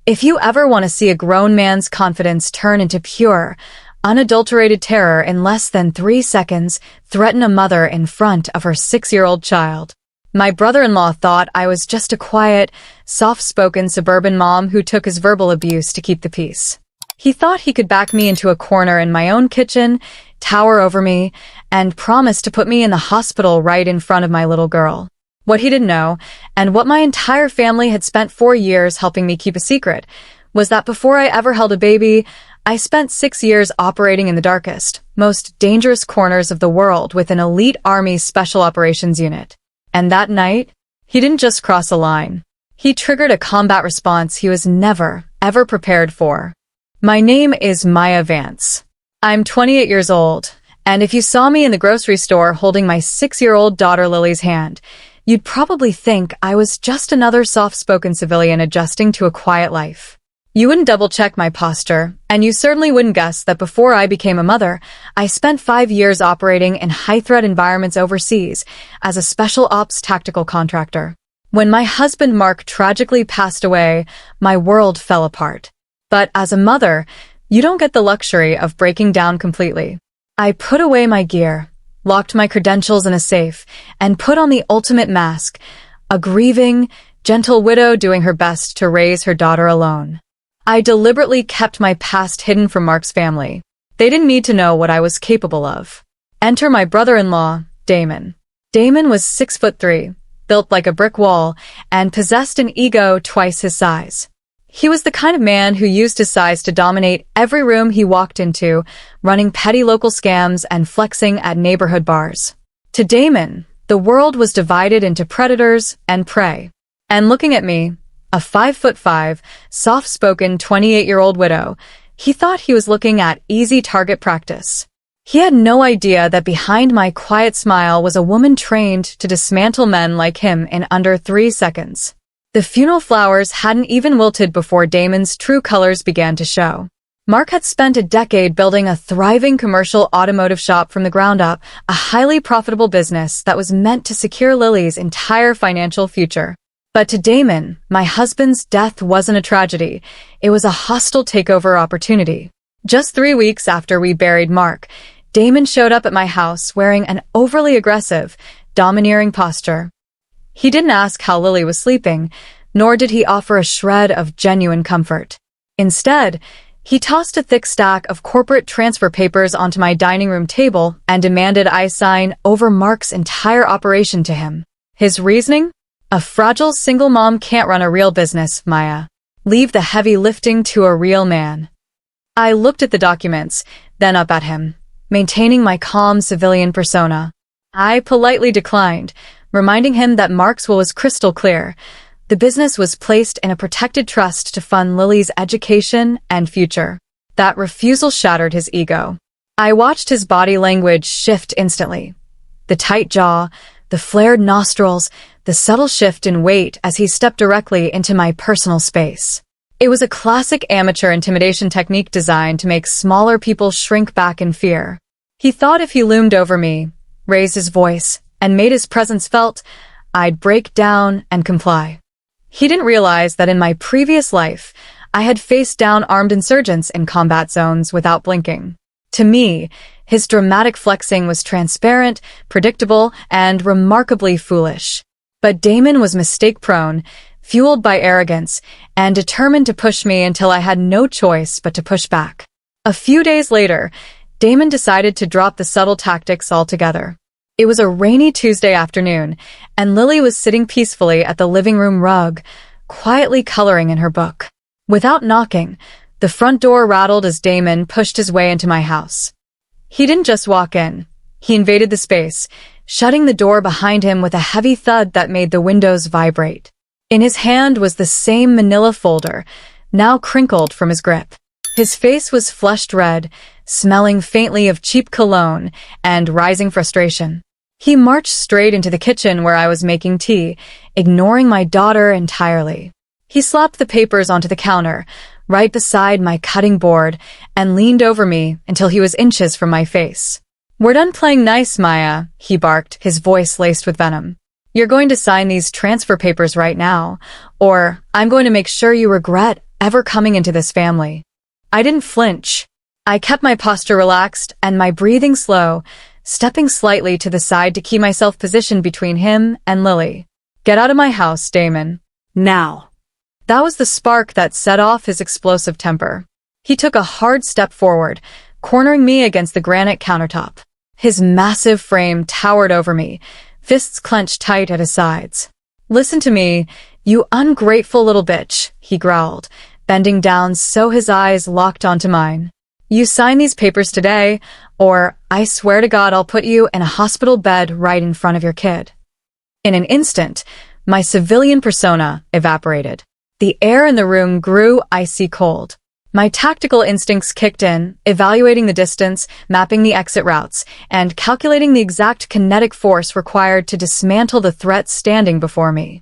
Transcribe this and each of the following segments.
If you ever want to see a grown man's confidence turn into pure, unadulterated terror in less than 3 seconds, threaten a mother in front of her 6-year-old child. My brother-in-law thought I was just a quiet, soft-spoken suburban mom who took his verbal abuse to keep the peace. He thought he could back me into a corner in my own kitchen, tower over me, and promise to put me in the hospital right in front of my little girl. What he didn't know, and what my entire family had spent 4 years helping me keep a secret, was that before I ever held a baby, I spent 6 years operating in the darkest, most dangerous corners of the world with an elite Army Special Operations unit. And that night, he didn't just cross a line. He triggered a combat response he was never, ever prepared for. My name is Maya Vance. I'm 28 years old, and if you saw me in the grocery store holding my 6-year-old daughter Lily's hand, you'd probably think I was just another soft-spoken civilian adjusting to a quiet life. You wouldn't double-check my posture, and you certainly wouldn't guess that before I became a mother, I spent 5 years operating in high-threat environments overseas as a special ops tactical contractor. When my husband Mark tragically passed away, my world fell apart. But as a mother, you don't get the luxury of breaking down completely. I put away my gear, locked my credentials in a safe, and put on the ultimate mask, a grieving, gentle widow doing her best to raise her daughter alone. I deliberately kept my past hidden from Mark's family. They didn't need to know what I was capable of. Enter my brother-in-law, Damon. Damon was 6'3", built like a brick wall, and possessed an ego twice his size. He was the kind of man who used his size to dominate every room he walked into, running petty local scams and flexing at neighborhood bars. To Damon, the world was divided into predators and prey. And looking at me, a 5'5", soft-spoken 28-year-old widow, he thought he was looking at easy target practice. He had no idea that behind my quiet smile was a woman trained to dismantle men like him in under 3 seconds. The funeral flowers hadn't even wilted before Damon's true colors began to show. Mark had spent a decade building a thriving commercial automotive shop from the ground up, a highly profitable business that was meant to secure Lily's entire financial future. But to Damon, my husband's death wasn't a tragedy. It was a hostile takeover opportunity. Just 3 weeks after we buried Mark, Damon showed up at my house wearing an overly aggressive, domineering posture. He didn't ask how Lily was sleeping, nor did he offer a shred of genuine comfort. Instead, he tossed a thick stack of corporate transfer papers onto my dining room table and demanded I sign over Mark's entire operation to him. His reasoning? A fragile single mom can't run a real business, Maya. Leave the heavy lifting to a real man. I looked at the documents, then up at him, maintaining my calm civilian persona. I politely declined, reminding him that Mark's will was crystal clear. The business was placed in a protected trust to fund Lily's education and future. That refusal shattered his ego. I watched his body language shift instantly. The tight jaw, the flared nostrils, the subtle shift in weight as he stepped directly into my personal space. It was a classic amateur intimidation technique designed to make smaller people shrink back in fear. He thought if he loomed over me, raised his voice, and made his presence felt, I'd break down and comply. He didn't realize that in my previous life, I had faced down armed insurgents in combat zones without blinking. To me, his dramatic flexing was transparent, predictable, and remarkably foolish. But Damon was mistake-prone, fueled by arrogance, and determined to push me until I had no choice but to push back. A few days later, Damon decided to drop the subtle tactics altogether. It was a rainy Tuesday afternoon, and Lily was sitting peacefully at the living room rug, quietly coloring in her book. Without knocking, the front door rattled as Damon pushed his way into my house. He didn't just walk in. He invaded the space, shutting the door behind him with a heavy thud that made the windows vibrate. In his hand was the same manila folder, now crinkled from his grip. His face was flushed red, smelling faintly of cheap cologne and rising frustration. He marched straight into the kitchen where I was making tea, ignoring my daughter entirely. He slapped the papers onto the counter, right beside my cutting board, and leaned over me until he was inches from my face. "We're done playing nice, Maya," he barked, his voice laced with venom. "You're going to sign these transfer papers right now, or I'm going to make sure you regret ever coming into this family. I didn't flinch. I kept my posture relaxed and my breathing slow, stepping slightly to the side to keep myself positioned between him and Lily. "Get out of my house, Damon. Now." That was the spark that set off his explosive temper. He took a hard step forward, cornering me against the granite countertop. His massive frame towered over me, fists clenched tight at his sides. "Listen to me, you ungrateful little bitch," he growled, bending down so his eyes locked onto mine. "You sign these papers today, or I swear to God I'll put you in a hospital bed right in front of your kid." In an instant, my civilian persona evaporated. The air in the room grew icy cold. My tactical instincts kicked in, evaluating the distance, mapping the exit routes, and calculating the exact kinetic force required to dismantle the threat standing before me.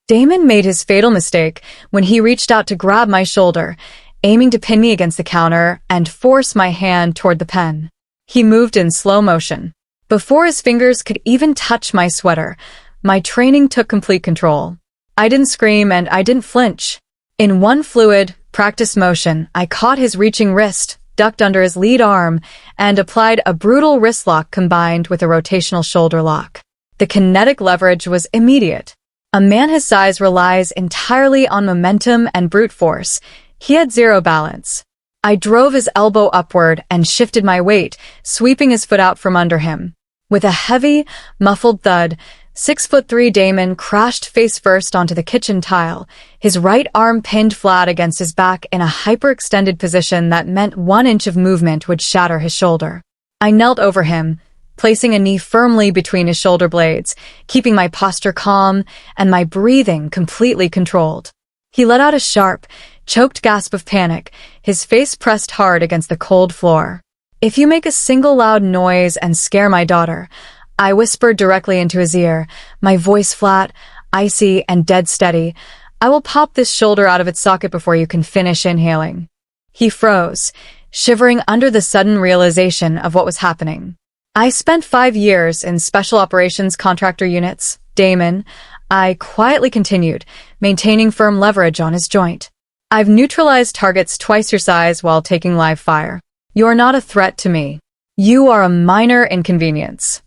Damon made his fatal mistake when he reached out to grab my shoulder, aiming to pin me against the counter and force my hand toward the pen. He moved in slow motion. Before his fingers could even touch my sweater, my training took complete control. I didn't scream and I didn't flinch. In one fluid, practiced motion, I caught his reaching wrist, ducked under his lead arm, and applied a brutal wrist lock combined with a rotational shoulder lock. The kinetic leverage was immediate. A man his size relies entirely on momentum and brute force. He had zero balance. I drove his elbow upward and shifted my weight, sweeping his foot out from under him. With a heavy, muffled thud, 6'3" Damon crashed face first onto the kitchen tile, his right arm pinned flat against his back in a hyperextended position that meant 1 inch of movement would shatter his shoulder. I knelt over him, placing a knee firmly between his shoulder blades, keeping my posture calm and my breathing completely controlled. He let out a sharp, choked gasp of panic, his face pressed hard against the cold floor. "If you make a single loud noise and scare my daughter," I whispered directly into his ear, my voice flat, icy, and dead steady, "I will pop this shoulder out of its socket before you can finish inhaling." He froze, shivering under the sudden realization of what was happening. "I spent 5 years in special operations contractor units, Damon," I quietly continued, maintaining firm leverage on his joint. "I've neutralized targets twice your size while taking live fire. You're not a threat to me. You are a minor inconvenience."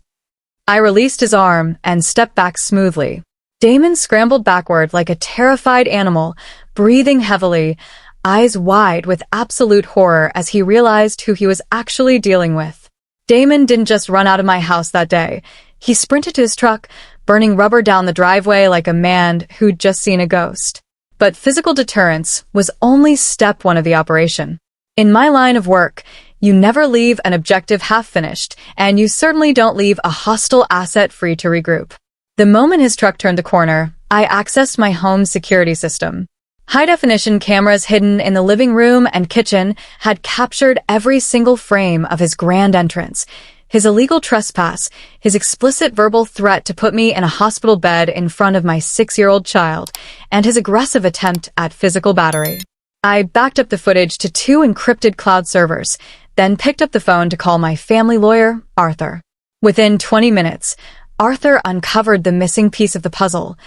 I released his arm and stepped back smoothly. Damon scrambled backward like a terrified animal, breathing heavily, eyes wide with absolute horror as he realized who he was actually dealing with. Damon didn't just run out of my house that day. He sprinted to his truck, burning rubber down the driveway like a man who'd just seen a ghost. But physical deterrence was only step 1 of the operation. In my line of work, you never leave an objective half-finished, and you certainly don't leave a hostile asset free to regroup. The moment his truck turned the corner, I accessed my home's security system. High-definition cameras hidden in the living room and kitchen had captured every single frame of his grand entrance, his illegal trespass, his explicit verbal threat to put me in a hospital bed in front of my 6-year-old child, and his aggressive attempt at physical battery. I backed up the footage to 2 encrypted cloud servers, then picked up the phone to call my family lawyer, Arthur. Within 20 minutes, Arthur uncovered the missing piece of the puzzle.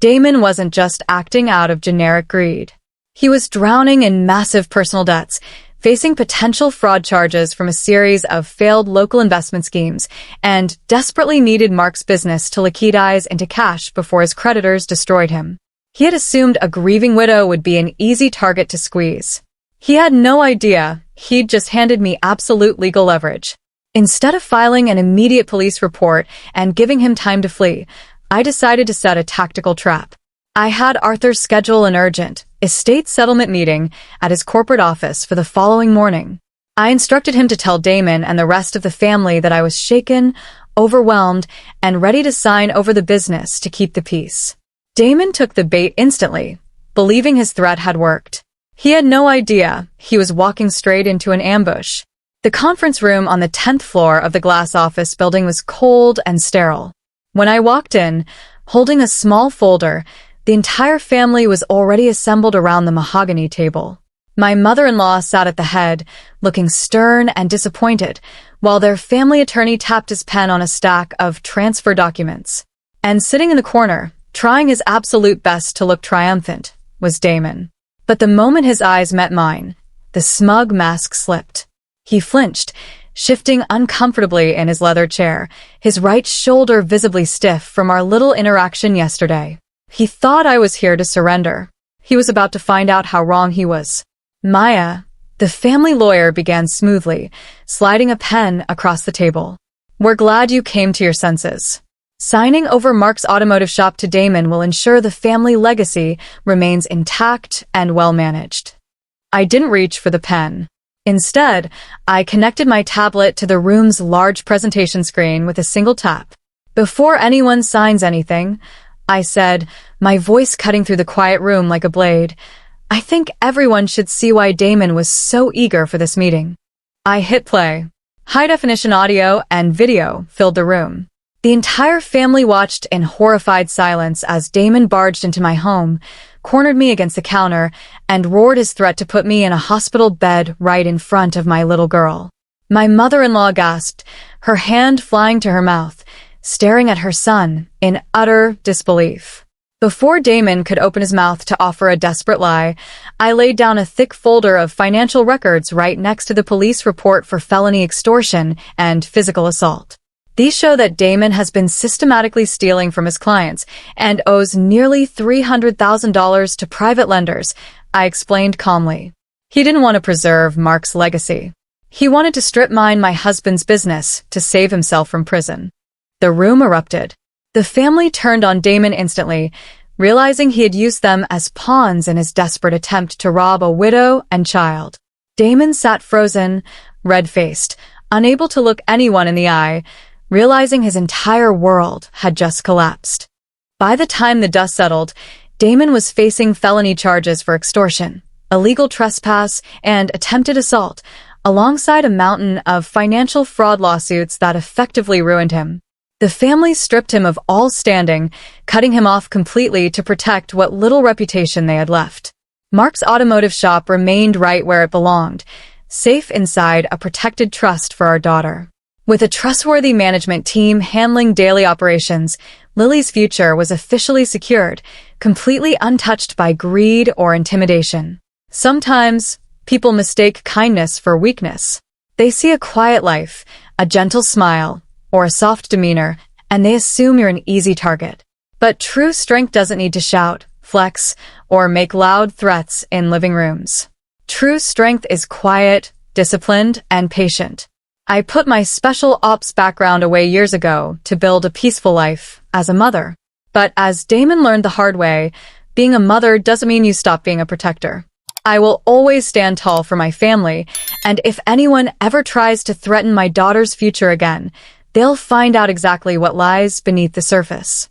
Damon wasn't just acting out of generic greed. He was drowning in massive personal debts, facing potential fraud charges from a series of failed local investment schemes, and desperately needed Mark's business to liquidize into cash before his creditors destroyed him. He had assumed a grieving widow would be an easy target to squeeze. He had no idea he'd just handed me absolute legal leverage. Instead of filing an immediate police report and giving him time to flee, I decided to set a tactical trap. I had Arthur schedule an urgent estate settlement meeting at his corporate office for the following morning. I instructed him to tell Damon and the rest of the family that I was shaken, overwhelmed, and ready to sign over the business to keep the peace. Damon took the bait instantly, believing his threat had worked. He had no idea he was walking straight into an ambush. The conference room on the 10th floor of the glass office building was cold and sterile. When I walked in, holding a small folder, the entire family was already assembled around the mahogany table. My mother-in-law sat at the head, looking stern and disappointed, while their family attorney tapped his pen on a stack of transfer documents. And sitting in the corner, trying his absolute best to look triumphant, was Damon. But the moment his eyes met mine, the smug mask slipped. He flinched, shifting uncomfortably in his leather chair, his right shoulder visibly stiff from our little interaction yesterday. He thought I was here to surrender. He was about to find out how wrong he was. Maya, the family lawyer, began smoothly, sliding a pen across the table. We're glad you came to your senses. Signing over Mark's automotive shop to Damon will ensure the family legacy remains intact and well-managed. I didn't reach for the pen. Instead, I connected my tablet to the room's large presentation screen with a single tap. Before anyone signs anything, I said, my voice cutting through the quiet room like a blade, I think everyone should see why Damon was so eager for this meeting. I hit play. High-definition audio and video filled the room. The entire family watched in horrified silence as Damon barged into my home, cornered me against the counter, and roared his threat to put me in a hospital bed right in front of my little girl. My mother-in-law gasped, her hand flying to her mouth, staring at her son in utter disbelief. Before Damon could open his mouth to offer a desperate lie, I laid down a thick folder of financial records right next to the police report for felony extortion and physical assault. These show that Damon has been systematically stealing from his clients and owes nearly $300,000 to private lenders, I explained calmly. He didn't want to preserve Mark's legacy. He wanted to strip mine my husband's business to save himself from prison. The room erupted. The family turned on Damon instantly, realizing he had used them as pawns in his desperate attempt to rob a widow and child. Damon sat frozen, red-faced, unable to look anyone in the eye, realizing his entire world had just collapsed. By the time the dust settled, Damon was facing felony charges for extortion, illegal trespass, and attempted assault, alongside a mountain of financial fraud lawsuits that effectively ruined him. The family stripped him of all standing, cutting him off completely to protect what little reputation they had left. Mark's automotive shop remained right where it belonged, safe inside a protected trust for our daughter. With a trustworthy management team handling daily operations, Lily's future was officially secured, completely untouched by greed or intimidation. Sometimes, people mistake kindness for weakness. They see a quiet life, a gentle smile, or a soft demeanor, and they assume you're an easy target. But true strength doesn't need to shout, flex, or make loud threats in living rooms. True strength is quiet, disciplined, and patient. I put my special ops background away years ago to build a peaceful life as a mother. But as Damon learned the hard way, being a mother doesn't mean you stop being a protector. I will always stand tall for my family, and if anyone ever tries to threaten my daughter's future again, they'll find out exactly what lies beneath the surface.